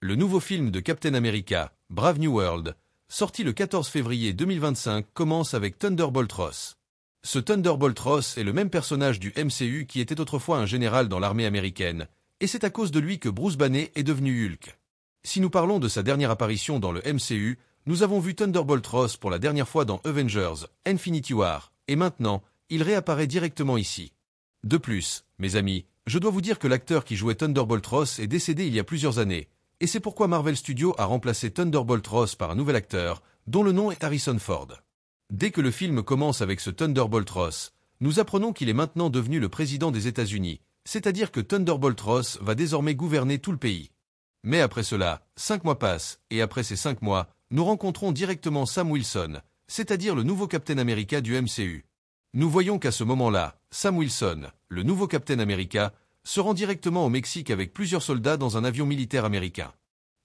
Le nouveau film de Captain America, Brave New World, sorti le 14 février 2025, commence avec Thunderbolt Ross. Ce Thunderbolt Ross est le même personnage du MCU qui était autrefois un général dans l'armée américaine, et c'est à cause de lui que Bruce Banner est devenu Hulk. Si nous parlons de sa dernière apparition dans le MCU, nous avons vu Thunderbolt Ross pour la dernière fois dans Avengers, Infinity War, et maintenant, il réapparaît directement ici. De plus, mes amis, je dois vous dire que l'acteur qui jouait Thunderbolt Ross est décédé il y a plusieurs années, et c'est pourquoi Marvel Studios a remplacé Thunderbolt Ross par un nouvel acteur, dont le nom est Harrison Ford. Dès que le film commence avec ce Thunderbolt Ross, nous apprenons qu'il est maintenant devenu le président des États-Unis, c'est-à-dire que Thunderbolt Ross va désormais gouverner tout le pays. Mais après cela, 5 mois passent, et après ces 5 mois, nous rencontrons directement Sam Wilson, c'est-à-dire le nouveau Captain America du MCU. Nous voyons qu'à ce moment-là, Sam Wilson, le nouveau Captain America, se rend directement au Mexique avec plusieurs soldats dans un avion militaire américain.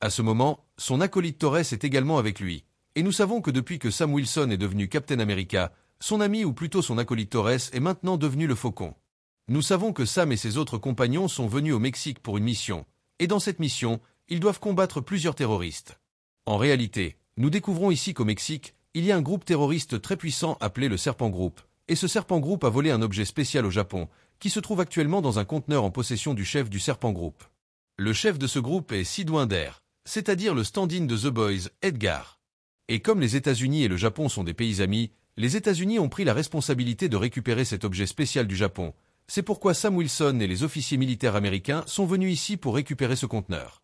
À ce moment, son acolyte Torres est également avec lui, et nous savons que depuis que Sam Wilson est devenu Captain America, son ami ou plutôt son acolyte Torres est maintenant devenu le Faucon. Nous savons que Sam et ses autres compagnons sont venus au Mexique pour une mission, et dans cette mission, ils doivent combattre plusieurs terroristes. En réalité, nous découvrons ici qu'au Mexique, il y a un groupe terroriste très puissant appelé le Serpent Group, et ce Serpent Group a volé un objet spécial au Japon, qui se trouve actuellement dans un conteneur en possession du chef du Serpent Group. Le chef de ce groupe est Sidewinder, c'est-à-dire le stand-in de The Boys, Edgar. Et comme les États-Unis et le Japon sont des pays amis, les États-Unis ont pris la responsabilité de récupérer cet objet spécial du Japon. C'est pourquoi Sam Wilson et les officiers militaires américains sont venus ici pour récupérer ce conteneur.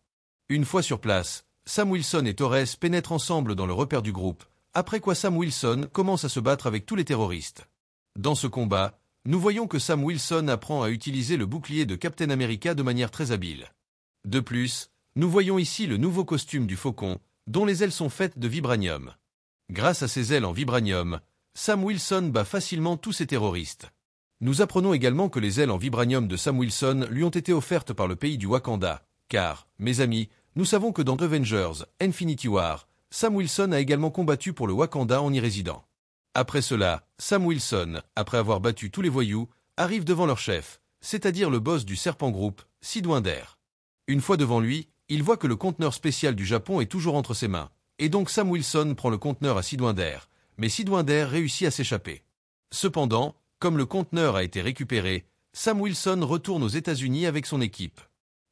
Une fois sur place, Sam Wilson et Torres pénètrent ensemble dans le repère du groupe, après quoi Sam Wilson commence à se battre avec tous les terroristes. Dans ce combat, nous voyons que Sam Wilson apprend à utiliser le bouclier de Captain America de manière très habile. De plus, nous voyons ici le nouveau costume du Faucon, dont les ailes sont faites de vibranium. Grâce à ces ailes en vibranium, Sam Wilson bat facilement tous ces terroristes. Nous apprenons également que les ailes en vibranium de Sam Wilson lui ont été offertes par le pays du Wakanda, car, mes amis, nous savons que dans Avengers, Infinity War, Sam Wilson a également combattu pour le Wakanda en y résidant. Après cela, Sam Wilson, après avoir battu tous les voyous, arrive devant leur chef, c'est-à-dire le boss du Serpent Group, Sidewinder. Une fois devant lui, il voit que le conteneur spécial du Japon est toujours entre ses mains, et donc Sam Wilson prend le conteneur à Sidewinder, mais Sidewinder réussit à s'échapper. Cependant, comme le conteneur a été récupéré, Sam Wilson retourne aux États-Unis avec son équipe.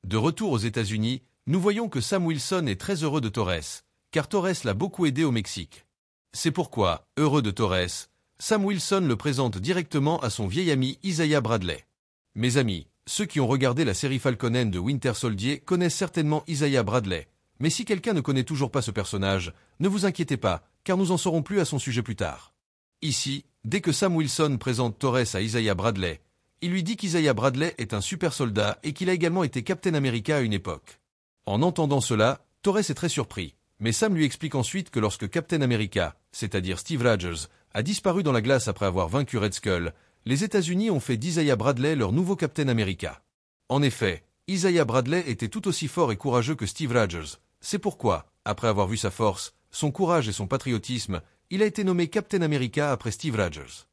De retour aux États-Unis, nous voyons que Sam Wilson est très heureux de Torres, car Torres l'a beaucoup aidé au Mexique. C'est pourquoi, heureux de Torres, Sam Wilson le présente directement à son vieil ami Isaiah Bradley. Mes amis, ceux qui ont regardé la série Falcon and the Winter Soldier connaissent certainement Isaiah Bradley, mais si quelqu'un ne connaît toujours pas ce personnage, ne vous inquiétez pas, car nous en saurons plus à son sujet plus tard. Ici, dès que Sam Wilson présente Torres à Isaiah Bradley, il lui dit qu'Isaiah Bradley est un super soldat et qu'il a également été Captain America à une époque. En entendant cela, Torres est très surpris. Mais Sam lui explique ensuite que lorsque Captain America, c'est-à-dire Steve Rogers, a disparu dans la glace après avoir vaincu Red Skull, les États-Unis ont fait d'Isaiah Bradley leur nouveau Captain America. En effet, Isaiah Bradley était tout aussi fort et courageux que Steve Rogers. C'est pourquoi, après avoir vu sa force, son courage et son patriotisme, il a été nommé Captain America après Steve Rogers.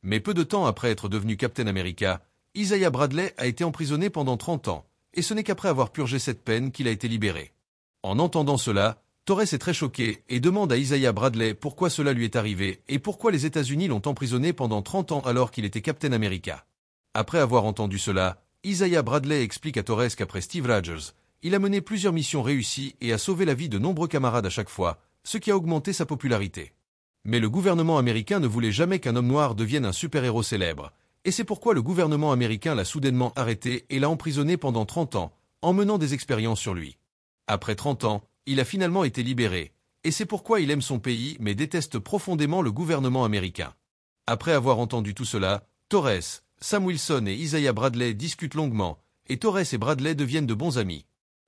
Mais peu de temps après être devenu Captain America, Isaiah Bradley a été emprisonné pendant 30 ans, et ce n'est qu'après avoir purgé cette peine qu'il a été libéré. En entendant cela, Torres est très choqué et demande à Isaiah Bradley pourquoi cela lui est arrivé et pourquoi les États-Unis l'ont emprisonné pendant 30 ans alors qu'il était Captain America. Après avoir entendu cela, Isaiah Bradley explique à Torres qu'après Steve Rogers, il a mené plusieurs missions réussies et a sauvé la vie de nombreux camarades à chaque fois, ce qui a augmenté sa popularité. Mais le gouvernement américain ne voulait jamais qu'un homme noir devienne un super-héros célèbre, et c'est pourquoi le gouvernement américain l'a soudainement arrêté et l'a emprisonné pendant 30 ans, en menant des expériences sur lui. Après 30 ans, il a finalement été libéré, et c'est pourquoi il aime son pays mais déteste profondément le gouvernement américain. Après avoir entendu tout cela, Torres, Sam Wilson et Isaiah Bradley discutent longuement, et Torres et Bradley deviennent de bons amis.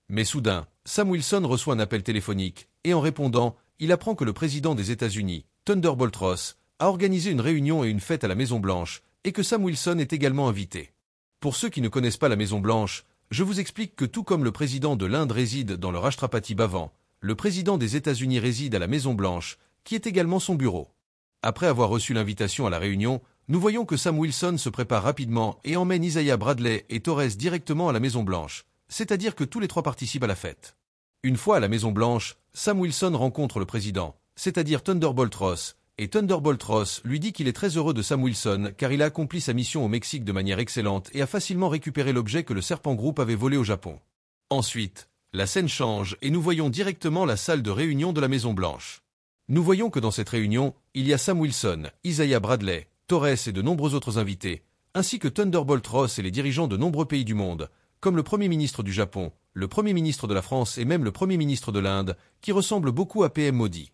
Mais soudain, Sam Wilson reçoit un appel téléphonique, et en répondant, il apprend que le président des États-Unis, Thunderbolt Ross, a organisé une réunion et une fête à la Maison-Blanche, et que Sam Wilson est également invité. Pour ceux qui ne connaissent pas la Maison-Blanche, je vous explique que tout comme le président de l'Inde réside dans le Rashtrapati Bhavan, le président des États-Unis réside à la Maison-Blanche, qui est également son bureau. Après avoir reçu l'invitation à la réunion, nous voyons que Sam Wilson se prépare rapidement et emmène Isaiah Bradley et Torres directement à la Maison-Blanche, c'est-à-dire que tous les trois participent à la fête. Une fois à la Maison-Blanche, Sam Wilson rencontre le président, c'est-à-dire Thunderbolt Ross, et Thunderbolt Ross lui dit qu'il est très heureux de Sam Wilson car il a accompli sa mission au Mexique de manière excellente et a facilement récupéré l'objet que le Serpent Group avait volé au Japon. Ensuite, la scène change et nous voyons directement la salle de réunion de la Maison-Blanche. Nous voyons que dans cette réunion, il y a Sam Wilson, Isaiah Bradley, Torres et de nombreux autres invités, ainsi que Thunderbolt Ross et les dirigeants de nombreux pays du monde, comme le Premier ministre du Japon, le Premier ministre de la France et même le Premier ministre de l'Inde, qui ressemble beaucoup à PM Modi.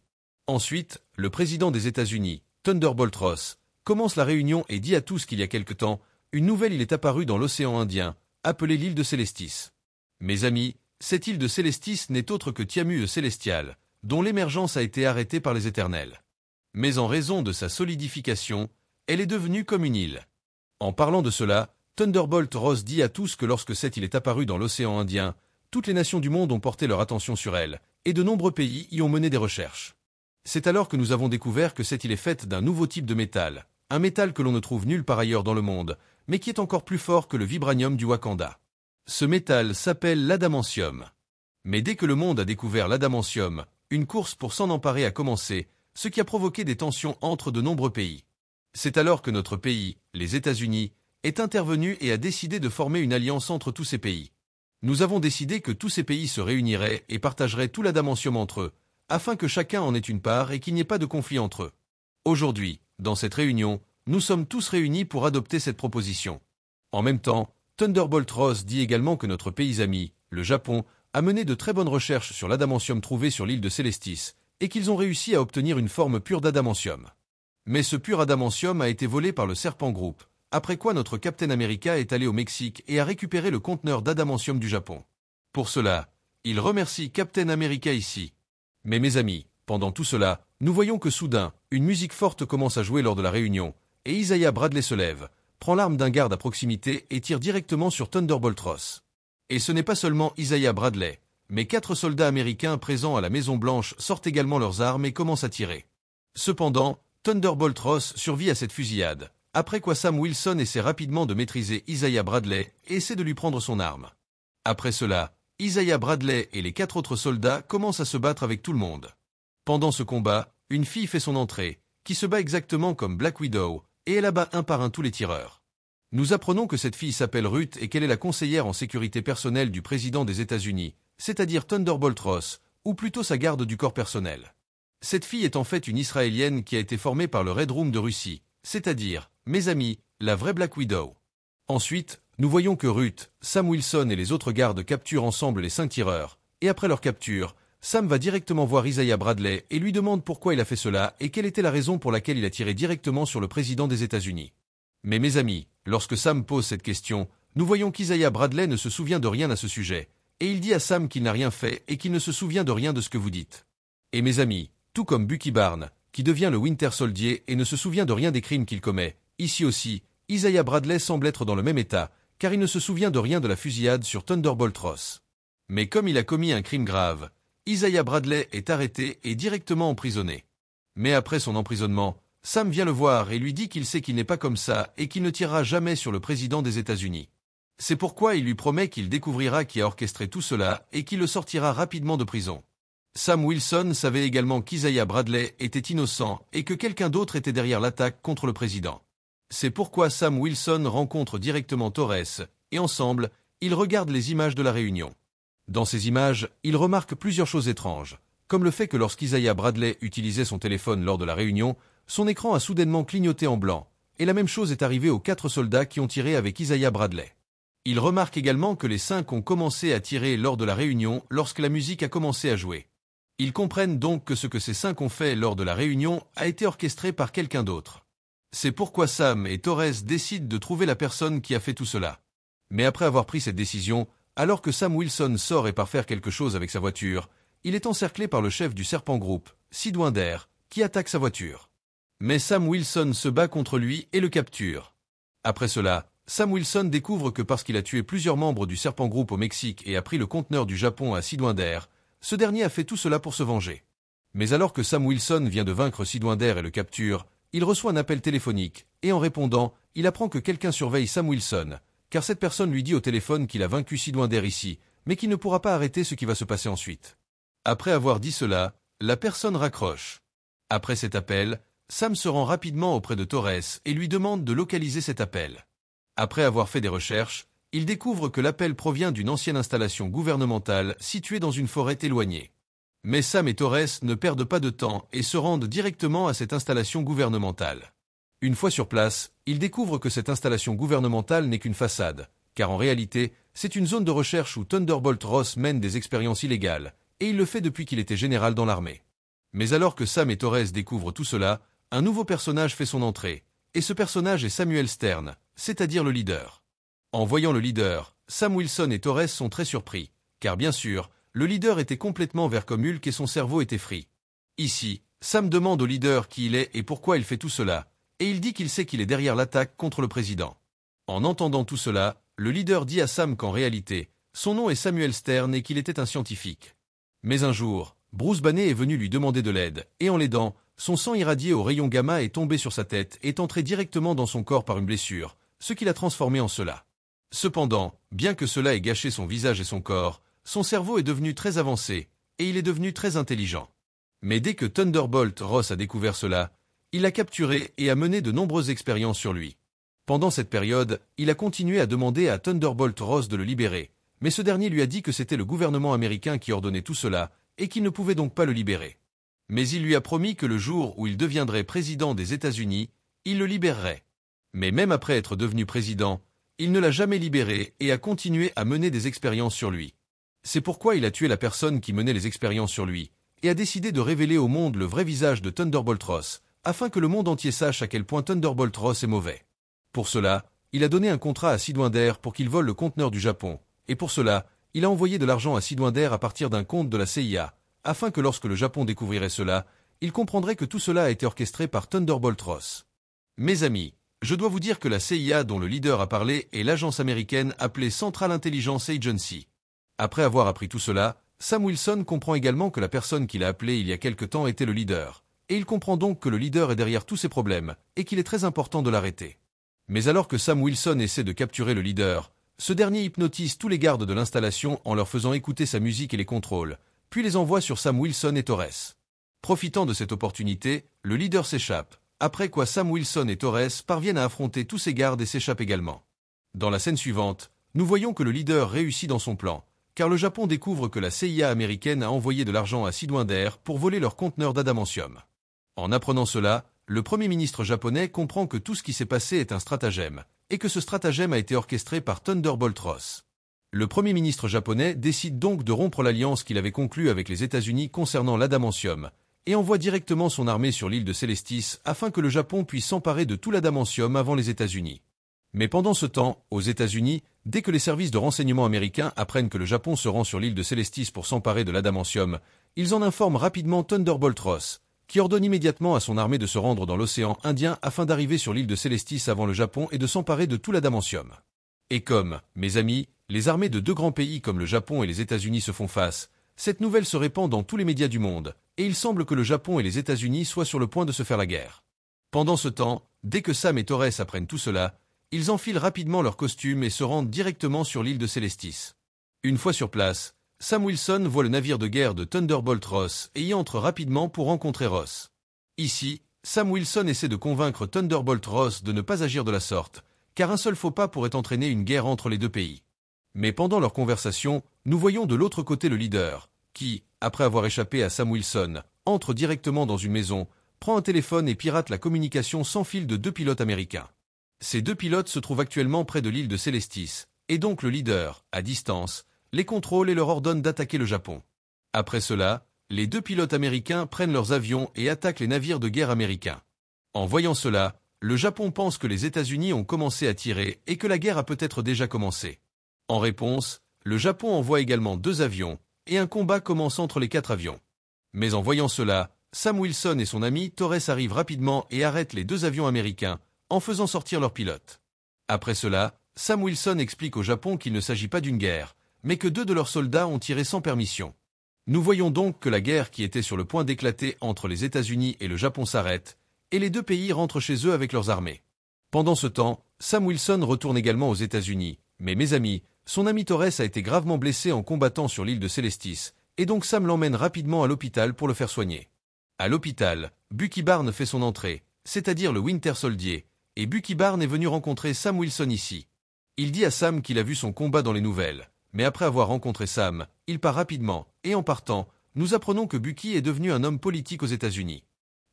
Ensuite, le président des États-Unis, Thunderbolt Ross, commence la réunion et dit à tous qu'il y a quelque temps, une nouvelle île est apparue dans l'océan Indien, appelée l'île de Célestis. Mes amis, cette île de Célestis n'est autre que Tiamu Célestial, dont l'émergence a été arrêtée par les Éternels. Mais en raison de sa solidification, elle est devenue comme une île. En parlant de cela, Thunderbolt Ross dit à tous que lorsque cette île est apparue dans l'océan Indien, toutes les nations du monde ont porté leur attention sur elle, et de nombreux pays y ont mené des recherches. C'est alors que nous avons découvert que cette île est faite d'un nouveau type de métal, un métal que l'on ne trouve nulle part ailleurs dans le monde, mais qui est encore plus fort que le vibranium du Wakanda. Ce métal s'appelle l'adamantium. Mais dès que le monde a découvert l'adamantium, une course pour s'en emparer a commencé, ce qui a provoqué des tensions entre de nombreux pays. C'est alors que notre pays, les États-Unis, est intervenu et a décidé de former une alliance entre tous ces pays. Nous avons décidé que tous ces pays se réuniraient et partageraient tout l'adamantium entre eux, afin que chacun en ait une part et qu'il n'y ait pas de conflit entre eux. Aujourd'hui, dans cette réunion, nous sommes tous réunis pour adopter cette proposition. En même temps, Thunderbolt Ross dit également que notre pays ami, le Japon, a mené de très bonnes recherches sur l'adamantium trouvé sur l'île de Célestis, et qu'ils ont réussi à obtenir une forme pure d'adamantium. Mais ce pur adamantium a été volé par le Serpent Group, après quoi notre Captain America est allé au Mexique et a récupéré le conteneur d'adamantium du Japon. Pour cela, il remercie Captain America ici. Mais mes amis, pendant tout cela, nous voyons que soudain, une musique forte commence à jouer lors de la réunion, et Isaiah Bradley se lève, prend l'arme d'un garde à proximité et tire directement sur Thunderbolt Ross. Et ce n'est pas seulement Isaiah Bradley, mais 4 soldats américains présents à la Maison-Blanche sortent également leurs armes et commencent à tirer. Cependant, Thunderbolt Ross survit à cette fusillade, après quoi Sam Wilson essaie rapidement de maîtriser Isaiah Bradley et essaie de lui prendre son arme. Après cela, Isaiah Bradley et les 4 autres soldats commencent à se battre avec tout le monde. Pendant ce combat, une fille fait son entrée, qui se bat exactement comme Black Widow, et elle abat un par un tous les tireurs. Nous apprenons que cette fille s'appelle Ruth et qu'elle est la conseillère en sécurité personnelle du président des États-Unis, c'est-à-dire Thunderbolt Ross, ou plutôt sa garde du corps personnel. Cette fille est en fait une Israélienne qui a été formée par le Red Room de Russie, c'est-à-dire, mes amis, la vraie Black Widow. Ensuite, nous voyons que Ruth, Sam Wilson et les autres gardes capturent ensemble les 5 tireurs, et après leur capture, Sam va directement voir Isaiah Bradley et lui demande pourquoi il a fait cela et quelle était la raison pour laquelle il a tiré directement sur le président des États-Unis. Mais mes amis, lorsque Sam pose cette question, nous voyons qu'Isaiah Bradley ne se souvient de rien à ce sujet, et il dit à Sam qu'il n'a rien fait et qu'il ne se souvient de rien de ce que vous dites. Et mes amis, tout comme Bucky Barnes, qui devient le Winter Soldier et ne se souvient de rien des crimes qu'il commet, ici aussi, Isaiah Bradley semble être dans le même état, car il ne se souvient de rien de la fusillade sur Thunderbolt Ross. Mais comme il a commis un crime grave, Isaiah Bradley est arrêté et directement emprisonné. Mais après son emprisonnement, Sam vient le voir et lui dit qu'il sait qu'il n'est pas comme ça et qu'il ne tirera jamais sur le président des États-Unis. C'est pourquoi il lui promet qu'il découvrira qui a orchestré tout cela et qu'il le sortira rapidement de prison. Sam Wilson savait également qu'Isaiah Bradley était innocent et que quelqu'un d'autre était derrière l'attaque contre le président. C'est pourquoi Sam Wilson rencontre directement Torres, et ensemble, ils regardent les images de la réunion. Dans ces images, ils remarquent plusieurs choses étranges, comme le fait que lorsqu'Isaiah Bradley utilisait son téléphone lors de la réunion, son écran a soudainement clignoté en blanc, et la même chose est arrivée aux 4 soldats qui ont tiré avec Isaiah Bradley. Ils remarquent également que les 5 ont commencé à tirer lors de la réunion lorsque la musique a commencé à jouer. Ils comprennent donc que ce que ces 5 ont fait lors de la réunion a été orchestré par quelqu'un d'autre. C'est pourquoi Sam et Torres décident de trouver la personne qui a fait tout cela. Mais après avoir pris cette décision, alors que Sam Wilson sort et part faire quelque chose avec sa voiture, il est encerclé par le chef du Serpent Group, Sid Winder, qui attaque sa voiture. Mais Sam Wilson se bat contre lui et le capture. Après cela, Sam Wilson découvre que parce qu'il a tué plusieurs membres du Serpent Group au Mexique et a pris le conteneur du Japon à Sid Winder, ce dernier a fait tout cela pour se venger. Mais alors que Sam Wilson vient de vaincre Sid Winder et le capture, il reçoit un appel téléphonique, et en répondant, il apprend que quelqu'un surveille Sam Wilson, car cette personne lui dit au téléphone qu'il a vaincu Sid Winder ici, mais qu'il ne pourra pas arrêter ce qui va se passer ensuite. Après avoir dit cela, la personne raccroche. Après cet appel, Sam se rend rapidement auprès de Torres et lui demande de localiser cet appel. Après avoir fait des recherches, il découvre que l'appel provient d'une ancienne installation gouvernementale située dans une forêt éloignée. Mais Sam et Torres ne perdent pas de temps et se rendent directement à cette installation gouvernementale. Une fois sur place, ils découvrent que cette installation gouvernementale n'est qu'une façade, car en réalité, c'est une zone de recherche où Thunderbolt Ross mène des expériences illégales, et il le fait depuis qu'il était général dans l'armée. Mais alors que Sam et Torres découvrent tout cela, un nouveau personnage fait son entrée, et ce personnage est Samuel Stern, c'est-à-dire le leader. En voyant le leader, Sam Wilson et Torres sont très surpris, car bien sûr, le leader était complètement vert comme Hulk et son cerveau était frit. Ici, Sam demande au leader qui il est et pourquoi il fait tout cela, et il dit qu'il sait qu'il est derrière l'attaque contre le président. En entendant tout cela, le leader dit à Sam qu'en réalité, son nom est Samuel Stern et qu'il était un scientifique. Mais un jour, Bruce Banner est venu lui demander de l'aide, et en l'aidant, son sang irradié aux rayons gamma est tombé sur sa tête et est entré directement dans son corps par une blessure, ce qui l'a transformé en cela. Cependant, bien que cela ait gâché son visage et son corps, son cerveau est devenu très avancé, et il est devenu très intelligent. Mais dès que Thunderbolt Ross a découvert cela, il l'a capturé et a mené de nombreuses expériences sur lui. Pendant cette période, il a continué à demander à Thunderbolt Ross de le libérer, mais ce dernier lui a dit que c'était le gouvernement américain qui ordonnait tout cela, et qu'il ne pouvait donc pas le libérer. Mais il lui a promis que le jour où il deviendrait président des États-Unis, il le libérerait. Mais même après être devenu président, il ne l'a jamais libéré et a continué à mener des expériences sur lui. C'est pourquoi il a tué la personne qui menait les expériences sur lui, et a décidé de révéler au monde le vrai visage de Thunderbolt Ross, afin que le monde entier sache à quel point Thunderbolt Ross est mauvais. Pour cela, il a donné un contrat à Sidewinder pour qu'il vole le conteneur du Japon, et pour cela, il a envoyé de l'argent à Sidewinder à partir d'un compte de la CIA, afin que lorsque le Japon découvrirait cela, il comprendrait que tout cela a été orchestré par Thunderbolt Ross. Mes amis, je dois vous dire que la CIA dont le leader a parlé est l'agence américaine appelée Central Intelligence Agency. Après avoir appris tout cela, Sam Wilson comprend également que la personne qu'il a appelée il y a quelque temps était le leader, et il comprend donc que le leader est derrière tous ces problèmes, et qu'il est très important de l'arrêter. Mais alors que Sam Wilson essaie de capturer le leader, ce dernier hypnotise tous les gardes de l'installation en leur faisant écouter sa musique et les contrôle, puis les envoie sur Sam Wilson et Torres. Profitant de cette opportunité, le leader s'échappe, après quoi Sam Wilson et Torres parviennent à affronter tous ces gardes et s'échappent également. Dans la scène suivante, nous voyons que le leader réussit dans son plan, car le Japon découvre que la CIA américaine a envoyé de l'argent à Sidewinder pour voler leur conteneur d'adamantium. En apprenant cela, le Premier ministre japonais comprend que tout ce qui s'est passé est un stratagème, et que ce stratagème a été orchestré par Thunderbolt Ross. Le Premier ministre japonais décide donc de rompre l'alliance qu'il avait conclue avec les États-Unis concernant l'adamantium, et envoie directement son armée sur l'île de Célestis afin que le Japon puisse s'emparer de tout l'adamantium avant les États-Unis. Mais pendant ce temps, aux États-Unis, dès que les services de renseignement américains apprennent que le Japon se rend sur l'île de Célestis pour s'emparer de l'adamantium, ils en informent rapidement Thunderbolt Ross, qui ordonne immédiatement à son armée de se rendre dans l'océan Indien afin d'arriver sur l'île de Célestis avant le Japon et de s'emparer de tout l'adamantium. Et comme, mes amis, les armées de deux grands pays comme le Japon et les États-Unis se font face, cette nouvelle se répand dans tous les médias du monde, et il semble que le Japon et les États-Unis soient sur le point de se faire la guerre. Pendant ce temps, dès que Sam et Torres apprennent tout cela, ils enfilent rapidement leurs costumes et se rendent directement sur l'île de Célestis. Une fois sur place, Sam Wilson voit le navire de guerre de Thunderbolt Ross et y entre rapidement pour rencontrer Ross. Ici, Sam Wilson essaie de convaincre Thunderbolt Ross de ne pas agir de la sorte, car un seul faux pas pourrait entraîner une guerre entre les deux pays. Mais pendant leur conversation, nous voyons de l'autre côté le leader, qui, après avoir échappé à Sam Wilson, entre directement dans une maison, prend un téléphone et pirate la communication sans fil de deux pilotes américains. Ces deux pilotes se trouvent actuellement près de l'île de Célestis, et donc le leader, à distance, les contrôle et leur ordonne d'attaquer le Japon. Après cela, les deux pilotes américains prennent leurs avions et attaquent les navires de guerre américains. En voyant cela, le Japon pense que les États-Unis ont commencé à tirer et que la guerre a peut-être déjà commencé. En réponse, le Japon envoie également deux avions, et un combat commence entre les quatre avions. Mais en voyant cela, Sam Wilson et son ami Torres arrivent rapidement et arrêtent les deux avions américains, en faisant sortir leurs pilotes. Après cela, Sam Wilson explique au Japon qu'il ne s'agit pas d'une guerre, mais que deux de leurs soldats ont tiré sans permission. Nous voyons donc que la guerre qui était sur le point d'éclater entre les États-Unis et le Japon s'arrête, et les deux pays rentrent chez eux avec leurs armées. Pendant ce temps, Sam Wilson retourne également aux États-Unis, mais mes amis, son ami Torres a été gravement blessé en combattant sur l'île de Célestis, et donc Sam l'emmène rapidement à l'hôpital pour le faire soigner. À l'hôpital, Bucky Barnes fait son entrée, c'est-à-dire le Winter Soldier, et Bucky Barnes est venu rencontrer Sam Wilson ici. Il dit à Sam qu'il a vu son combat dans les nouvelles, mais après avoir rencontré Sam, il part rapidement, et en partant, nous apprenons que Bucky est devenu un homme politique aux États-Unis.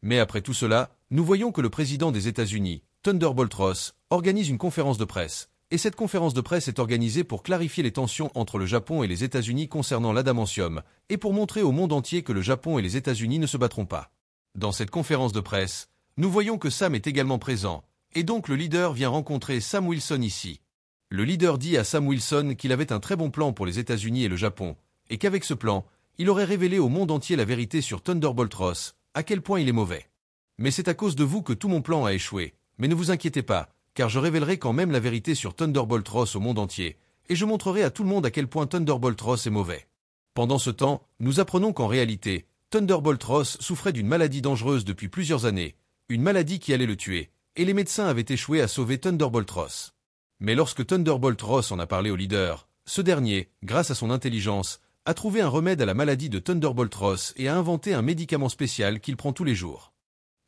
Mais après tout cela, nous voyons que le président des États-Unis, Thunderbolt Ross, organise une conférence de presse, et cette conférence de presse est organisée pour clarifier les tensions entre le Japon et les États-Unis concernant l'adamantium, et pour montrer au monde entier que le Japon et les États-Unis ne se battront pas. Dans cette conférence de presse, nous voyons que Sam est également présent, et donc le leader vient rencontrer Sam Wilson ici. Le leader dit à Sam Wilson qu'il avait un très bon plan pour les États-Unis et le Japon, et qu'avec ce plan, il aurait révélé au monde entier la vérité sur Thunderbolt Ross, à quel point il est mauvais. Mais c'est à cause de vous que tout mon plan a échoué, mais ne vous inquiétez pas, car je révélerai quand même la vérité sur Thunderbolt Ross au monde entier, et je montrerai à tout le monde à quel point Thunderbolt Ross est mauvais. Pendant ce temps, nous apprenons qu'en réalité, Thunderbolt Ross souffrait d'une maladie dangereuse depuis plusieurs années, une maladie qui allait le tuer, et les médecins avaient échoué à sauver Thunderbolt Ross. Mais lorsque Thunderbolt Ross en a parlé au leader, ce dernier, grâce à son intelligence, a trouvé un remède à la maladie de Thunderbolt Ross et a inventé un médicament spécial qu'il prend tous les jours.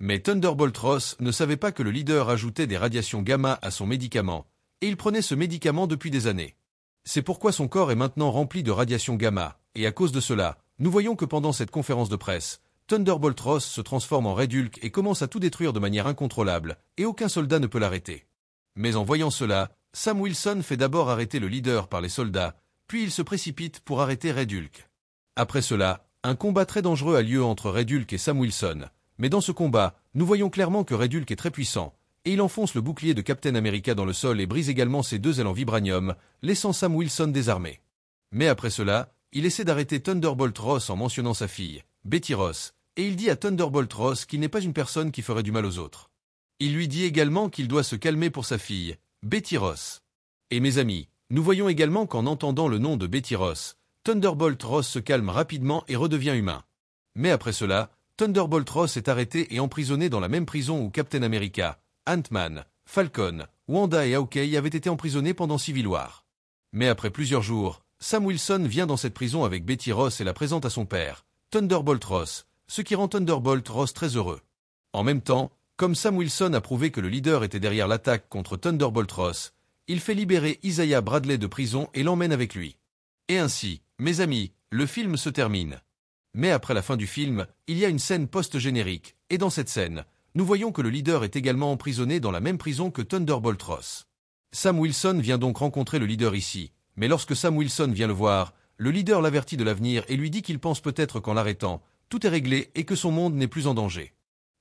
Mais Thunderbolt Ross ne savait pas que le leader ajoutait des radiations gamma à son médicament, et il prenait ce médicament depuis des années. C'est pourquoi son corps est maintenant rempli de radiations gamma, et à cause de cela, nous voyons que pendant cette conférence de presse, Thunderbolt Ross se transforme en Red Hulk et commence à tout détruire de manière incontrôlable, et aucun soldat ne peut l'arrêter. Mais en voyant cela, Sam Wilson fait d'abord arrêter le leader par les soldats, puis il se précipite pour arrêter Red Hulk. Après cela, un combat très dangereux a lieu entre Red Hulk et Sam Wilson, mais dans ce combat, nous voyons clairement que Red Hulk est très puissant, et il enfonce le bouclier de Captain America dans le sol et brise également ses deux ailes en vibranium, laissant Sam Wilson désarmé. Mais après cela, il essaie d'arrêter Thunderbolt Ross en mentionnant sa fille, Betty Ross, et il dit à Thunderbolt Ross qu'il n'est pas une personne qui ferait du mal aux autres. Il lui dit également qu'il doit se calmer pour sa fille, Betty Ross. Et mes amis, nous voyons également qu'en entendant le nom de Betty Ross, Thunderbolt Ross se calme rapidement et redevient humain. Mais après cela, Thunderbolt Ross est arrêté et emprisonné dans la même prison où Captain America, Ant-Man, Falcon, Wanda et Hawkeye avaient été emprisonnés pendant Civil War. Mais après plusieurs jours, Sam Wilson vient dans cette prison avec Betty Ross et la présente à son père, Thunderbolt Ross, ce qui rend Thunderbolt Ross très heureux. En même temps, comme Sam Wilson a prouvé que le leader était derrière l'attaque contre Thunderbolt Ross, il fait libérer Isaiah Bradley de prison et l'emmène avec lui. Et ainsi, mes amis, le film se termine. Mais après la fin du film, il y a une scène post-générique, et dans cette scène, nous voyons que le leader est également emprisonné dans la même prison que Thunderbolt Ross. Sam Wilson vient donc rencontrer le leader ici, mais lorsque Sam Wilson vient le voir, le leader l'avertit de l'avenir et lui dit qu'il pense peut-être qu'en l'arrêtant, tout est réglé et que son monde n'est plus en danger.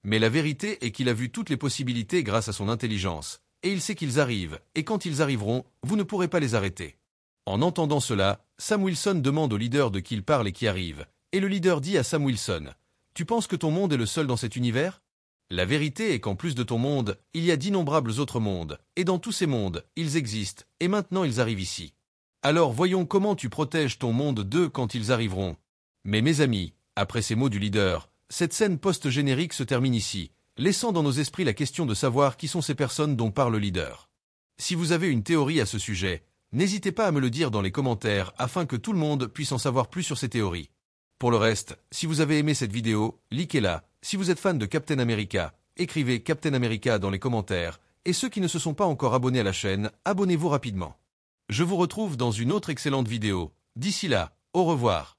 Mais la vérité est qu'il a vu toutes les possibilités grâce à son intelligence, et il sait qu'ils arrivent, et quand ils arriveront, vous ne pourrez pas les arrêter. En entendant cela, Sam Wilson demande au leader de qui il parle et qui arrive, et le leader dit à Sam Wilson, « Tu penses que ton monde est le seul dans cet univers ? La vérité est qu'en plus de ton monde, il y a d'innombrables autres mondes, et dans tous ces mondes, ils existent, et maintenant ils arrivent ici. Alors voyons comment tu protèges ton monde d'eux quand ils arriveront. » Mais mes amis, après ces mots du leader, cette scène post-générique se termine ici, laissant dans nos esprits la question de savoir qui sont ces personnes dont parle le leader. Si vous avez une théorie à ce sujet, n'hésitez pas à me le dire dans les commentaires afin que tout le monde puisse en savoir plus sur ces théories. Pour le reste, si vous avez aimé cette vidéo, likez-la. Si vous êtes fan de Captain America, écrivez Captain America dans les commentaires, et ceux qui ne se sont pas encore abonnés à la chaîne, abonnez-vous rapidement. Je vous retrouve dans une autre excellente vidéo. D'ici là, au revoir.